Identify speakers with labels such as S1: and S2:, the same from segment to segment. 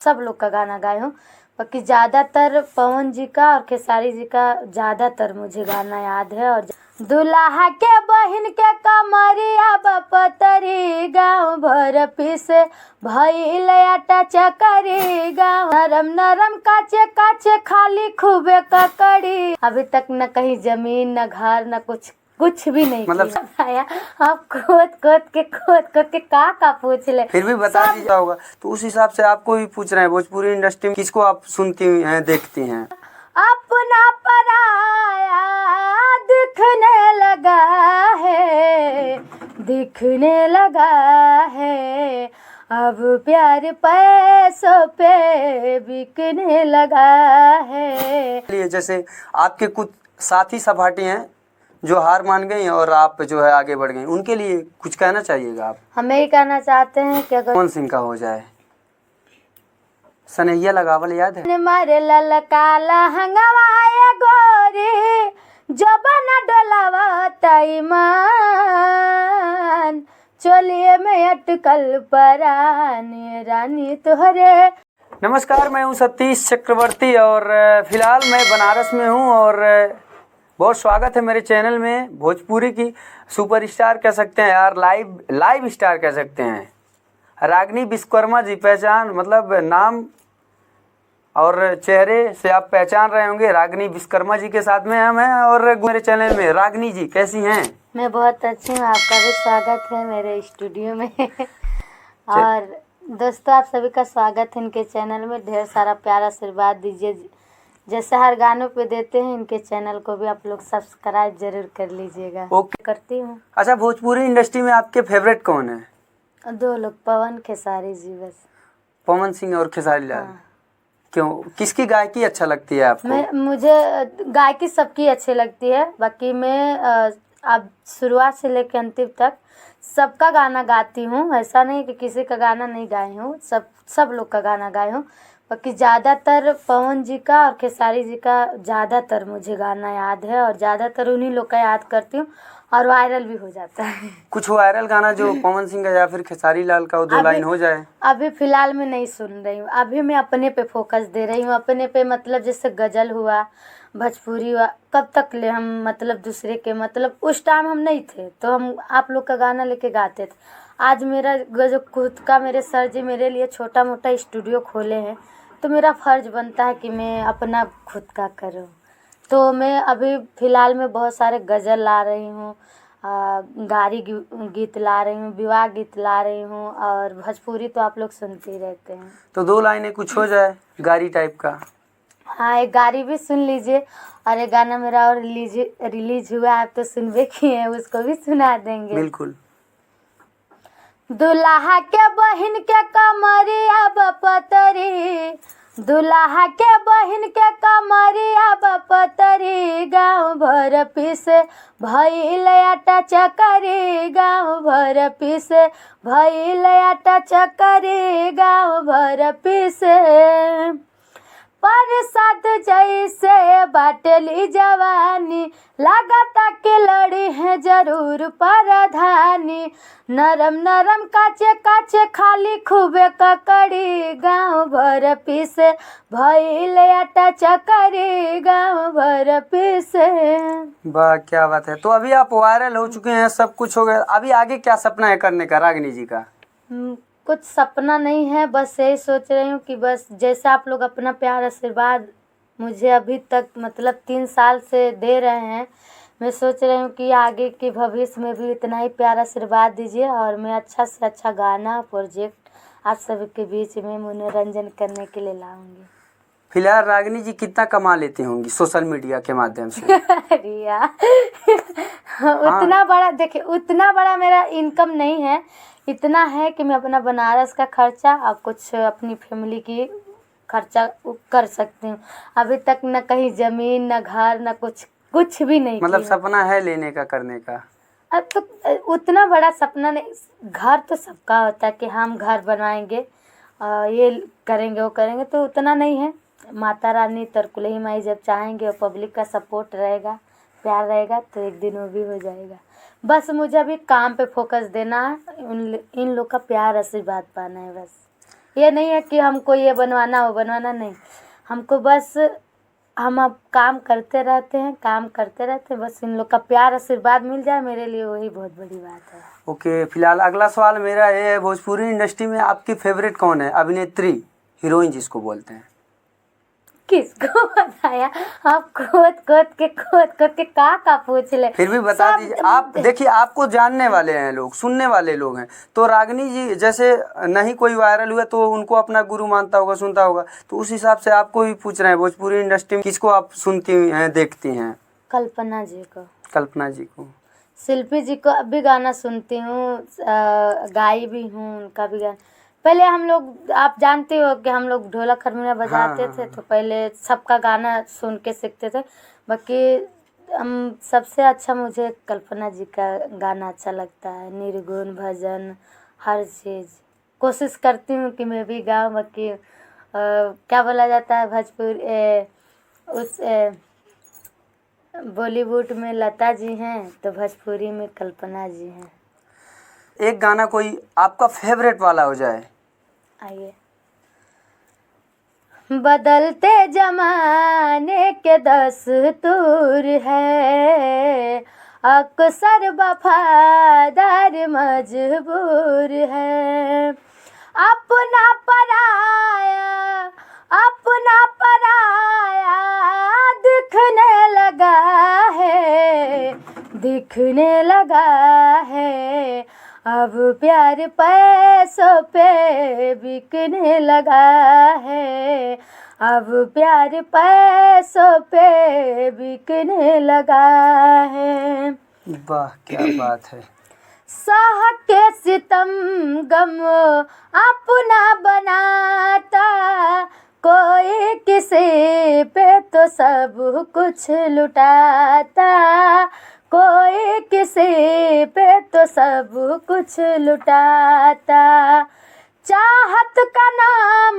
S1: सब लोग का गाना गाई हूँ, बाकी ज़्यादातर पवन जी का और खेसारी जी का ज़्यादातर मुझे गाना याद है। और दुल्हा के बहिन के कमरिया बपतरी गाँव भर पीसे भइल आटा चकरी गाँव नरम नरम काचे काचे खाली खूबे ककड़ी। अभी तक न कहीं जमीन न घर न कुछ भी नहीं किया। आप खोद के का पूछ ले,
S2: फिर भी बता दीजिए होगा तो उस हिसाब से आपको भी पूछ रहे हैं। भोजपुरी इंडस्ट्री में किसको आप सुनती हैं देखती हैं?
S1: अपना पराया दिखने लगा है अब प्यार पैसों पे बिकने लगा है।
S2: जैसे आपके कुछ साथी सपाटी हैं जो हार मान गई और आप जो है आगे बढ़ गई, उनके लिए कुछ कहना चाहिएगा आप?
S1: हमें ही कहना चाहते हैं कि अगर
S2: पवन सिंह का हो जाए सनैया लगावल याद है?
S1: मारे ललकाला हंगवाए गोरी जबन डोलावा ताईमान चोलिए में अटकल परानी रानी तोहरे।
S2: नमस्कार, मैं हूं सतीश चक्रवर्ती और फिलहाल मैं बनारस में हूं और बहुत स्वागत है मेरे चैनल में। भोजपुरी की सुपरस्टार कह सकते हैं यार, लाइव स्टार कह सकते हैं, रागिनी विश्वकर्मा जी। पहचान मतलब नाम और चेहरे से आप पहचान रहे होंगे, रागिनी विश्वकर्मा जी के साथ में हम हैं। और मेरे चैनल में रागिनी जी कैसी हैं?
S1: मैं बहुत अच्छी हूँ, आपका भी स्वागत है मेरे स्टूडियो में। और दोस्तों आप सभी का स्वागत है इनके चैनल में। ढेर सारा प्यार आशीर्वाद दीजिए, जैसे हर गानों पे देते हैं इनके चैनल को भी आप लोग सब्सक्राइब जरूर कर लीजिएगा।
S2: ओके,
S1: करती हूँ।
S2: अच्छा, भोजपुरी इंडस्ट्री में आपके फेवरेट कौन है?
S1: दो लोग, पवन खेसारी जी बस।
S2: पवन सिंह और खेसारी लाल।
S1: हाँ।
S2: क्यों, किसकी गायकी अच्छा लगती है आपको?
S1: मुझे गायकी सबकी अच्छी लगती है, बाकी मैं अब शुरुआत से लेकर अंतिम तक सबका गाना गाती हूँ। ऐसा नहीं कि किसी का गाना नहीं गाई हूँ, सब लोग का गाना गाई हूँ। बाकी ज़्यादातर पवन जी का और खेसारी जी का ज़्यादातर मुझे गाना याद है और ज़्यादातर उन्हीं लोग का याद करती हूँ और वायरल भी हो जाता है।
S2: कुछ वायरल गाना जो पवन सिंह का या फिर खेसारी लाल का दो लाइन हो जाए?
S1: अभी फिलहाल में नहीं सुन रही हूँ, अभी मैं अपने पे फोकस दे रही हूँ, अपने पे। मतलब जैसे गजल हुआ, भोजपुरी हुआ, कब तक ले हम मतलब दूसरे के, मतलब उस टाइम हम नहीं थे तो हम आप लोग का गाना लेके गाते थे। आज मेरा जो खुद का, मेरे सर जी मेरे लिए छोटा मोटा स्टूडियो खोले हैं तो मेरा फ़र्ज़ बनता है कि मैं अपना खुद का करूँ। तो मैं अभी फ़िलहाल में बहुत सारे गज़ल ला रही हूँ, गारी गीत ला रही हूँ, विवाह गीत ला रही हूँ और भोजपुरी तो आप लोग सुनते ही रहते हैं।
S2: तो दो लाइनें कुछ हो जाए गारी टाइप का।
S1: हाँ, एक गारी भी सुन लीजिए और एक गाना मेरा और रिलीज हुआ है, आप तो सुनबे किए हैं, उसको भी सुना देंगे।
S2: बिल्कुल।
S1: दुल्हा के बहिन के कमरिया बपतरी, दुल्हा के बहिन के कमरिया बपतरी गाँव भर पीसे भइल आटा चकरी गाँव भर पीसे भइल आटा चकरी गाँव भर पीसे। परसाद जैसे बाटली जवानी लागता के लड़ी है जरूर परधानी। नरम नरम काचे काचे खाली खूबे ककड़ी गाँव भर पीसे भइल आटा चकरी गाँव भर पीसे।
S2: वाह, क्या बात है। तो अभी आप वायरल हो चुके हैं, सब कुछ हो गया, अभी आगे क्या सपना है करने का रागिनी जी का?
S1: कुछ सपना नहीं है, बस यही सोच रही हूँ कि बस जैसे आप लोग अपना प्यार आशीर्वाद मुझे अभी तक मतलब 3 साल से दे रहे हैं, मैं सोच रही हूँ कि आगे के भविष्य में भी इतना ही प्यार आशीर्वाद दीजिए और मैं अच्छा से अच्छा गाना प्रोजेक्ट आप सभी के बीच में मनोरंजन करने के लिए लाऊंगी।
S2: फिलहाल रागिनी जी कितना कमा लेती होंगी सोशल मीडिया के माध्यम से?
S1: रिया उतना बड़ा, देखिए उतना बड़ा मेरा इनकम नहीं है, इतना है कि मैं अपना बनारस का खर्चा और कुछ अपनी फैमिली की खर्चा कर सकती हूँ। अभी तक न कहीं ज़मीन न घर न कुछ भी नहीं।
S2: मतलब सपना है लेने का, करने का?
S1: अब तो उतना बड़ा सपना नहीं, घर तो सबका होता है कि हम घर बनाएंगे ये करेंगे वो करेंगे, तो उतना नहीं है। माता रानी तरकुलही माई जब चाहेंगे और पब्लिक का सपोर्ट रहेगा, प्यार रहेगा तो एक दिन वो भी हो जाएगा। बस मुझे अभी काम पे फोकस देना है, इन लोग का प्यार आशीर्वाद पाना है बस। ये नहीं है कि हमको ये बनवाना वो बनवाना, नहीं, हमको बस हम अब काम करते रहते हैं, काम करते रहते हैं, बस इन लोग का प्यार आशीर्वाद मिल जाए, मेरे लिए वही बहुत बड़ी बात है।
S2: ओके, फिलहाल अगला सवाल मेरा ये है, भोजपुरी इंडस्ट्री में आपकी फेवरेट कौन है, अभिनेत्री, हीरोइन जिसको बोलते हैं?
S1: किसको बताया आप, खोद खोद के का पूछ ले।
S2: फिर भी बता दीजिए आप। देखिए, आपको जानने वाले हैं लोग, सुनने वाले लोग हैं, तो रागिनी जी जैसे नहीं कोई वायरल हुआ तो उनको अपना गुरु मानता होगा, सुनता होगा, तो उस हिसाब से आपको भी पूछ रहे हैं, भोजपुरी इंडस्ट्री में किसको आप सुनती हैं, देखती हैं?
S1: कल्पना जी को।
S2: कल्पना जी को।
S1: शिल्पी जी को भी गाना सुनती हूँ, गाई भी हूँ उनका भी गाना। पहले हम लोग, आप जानते हो कि हम लोग ढोलक हारमोनियम बजाते थे, तो पहले सबका गाना सुन के सीखते थे। बाकी सबसे अच्छा मुझे कल्पना जी का गाना अच्छा लगता है, निर्गुण भजन हर चीज़ कोशिश करती हूँ कि मैं भी गाऊँ। बाकी क्या बोला जाता है भोजपुरी, उस बॉलीवुड में लता जी हैं, तो भोजपुरी में कल्पना जी हैं।
S2: एक गाना कोई आपका फेवरेट वाला हो जाए।
S1: आइए। बदलते जमाने के दस्तूर है, अक्सर वफादार मजबूर है, अपना पराया दिखने लगा है, अब प्यार पैसों पे बिकने लगा है, अब प्यार पैसों पे बिकने लगा है।
S2: वाह, क्या बात है।
S1: सह के सितम गम अपना बनाता, कोई किसी पे तो सब कुछ लुटाता, कोई किसी पे तो सब कुछ लुटाता, चाहत का नाम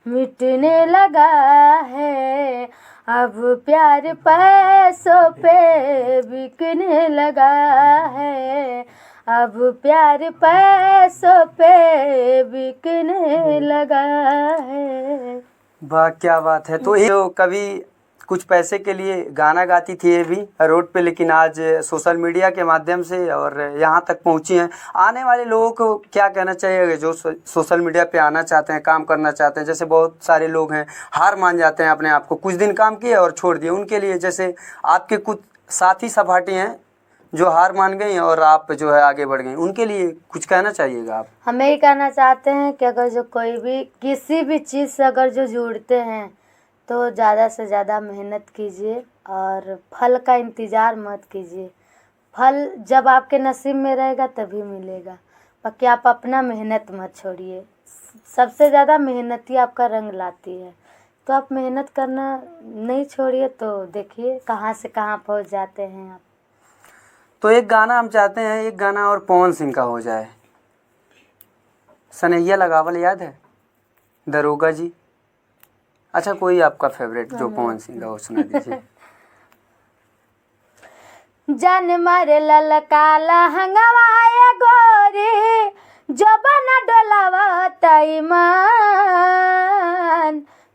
S1: मिटने लगा है, अब प्यार पैसों पे बिकने लगा है, अब प्यार पैसों पे बिकने लगा है।
S2: वाह, क्या बात है। तो ये कभी कुछ पैसे के लिए गाना गाती थी ये भी रोड पे, लेकिन आज सोशल मीडिया के माध्यम से और यहाँ तक पहुँची हैं। आने वाले लोगों को क्या कहना चाहिए जो सोशल मीडिया पे आना चाहते हैं, काम करना चाहते हैं? जैसे बहुत सारे लोग हैं हार मान जाते हैं अपने आप को, कुछ दिन काम किए और छोड़ दिए, उनके लिए जैसे आपके कुछ साथी सहपाठी हैं जो हार मान गई और आप जो है आगे बढ़ गई, उनके लिए कुछ कहना चाहिएगा आप?
S1: हमें ही कहना चाहते हैं कि अगर जो कोई भी किसी भी चीज़ से अगर जो जुड़ते हैं तो ज़्यादा से ज़्यादा मेहनत कीजिए और फल का इंतज़ार मत कीजिए। फल जब आपके नसीब में रहेगा तभी मिलेगा। बाकी आप अपना मेहनत मत छोड़िए, सबसे ज़्यादा मेहनत ही आपका रंग लाती है, तो आप मेहनत करना नहीं छोड़िए, तो देखिए कहाँ से कहाँ पहुँच जाते हैं आप।
S2: तो एक गाना हम चाहते हैं, एक गाना और पवन सिंह का हो जाए। सनैया लगावल याद है, दरोगा जी? अच्छा, कोई आपका फेवरेट जो पवन सिंह का हो सुना दीजिए।
S1: जान मारे ललकाला हंगवाए गोरी, जबन डोलावा ताईमान,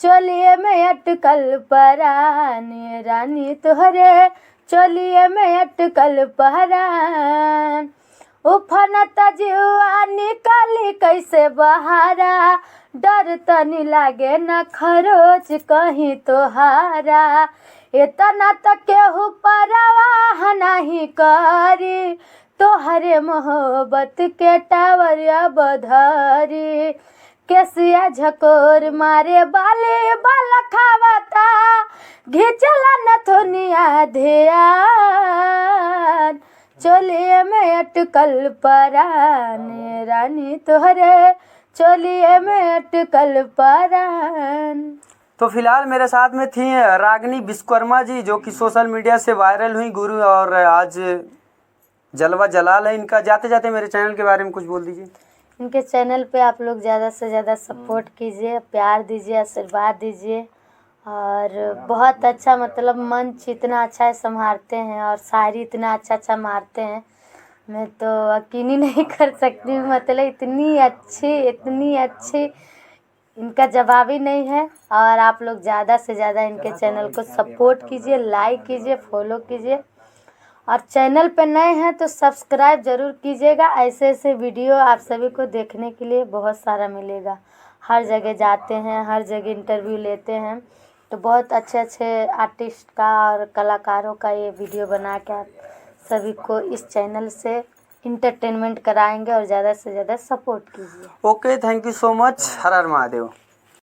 S1: चोलिए में अटकल परान, रानी तोहरे चोलिए में अटकल परान, उफनत जुआ निकली कैसे बहारा, डर तनी लागे न खरोच कहीं तोहारा, इतना तक केहू परवाह नहीं करी, तोहरे मोहब्बत के टावर अब धरी, केसिया झकोर मारे बाले बाल खावता, घिचला नथुनिया ध्यान, चोलिए में अटकल परान, रानी तोहरे चोलिए में अटकल परान।
S2: तो फिलहाल मेरे साथ में थी रागिनी विश्वकर्मा जी, जो कि सोशल मीडिया से वायरल हुई गुरु और आज जलवा जलाल है इनका। जाते जाते मेरे चैनल के बारे में कुछ बोल दीजिए।
S1: इनके चैनल पे आप लोग ज़्यादा से ज़्यादा सपोर्ट कीजिए, प्यार दीजिए, आशीर्वाद दीजिए और बहुत अच्छा मतलब मंच इतना अच्छा संभालते हैं और शायरी इतना अच्छा मारते हैं, मैं तो यकीन ही नहीं कर सकती हूँ। मतलब इतनी अच्छी इनका जवाब ही नहीं है। और आप लोग ज़्यादा से ज़्यादा इनके चैनल को सपोर्ट कीजिए, लाइक कीजिए, फॉलो कीजिए और चैनल पे नए हैं तो सब्सक्राइब ज़रूर कीजिएगा। ऐसे ऐसे वीडियो आप सभी को देखने के लिए बहुत सारा मिलेगा। हर जगह जाते हैं, हर जगह इंटरव्यू लेते हैं, तो बहुत अच्छे आर्टिस्ट का और कलाकारों का ये वीडियो बना के आप सभी को इस चैनल से इंटरटेनमेंट कराएंगे और ज़्यादा से ज़्यादा सपोर्ट कीजिए।
S2: Okay, thank you so much. Her her Mahadev.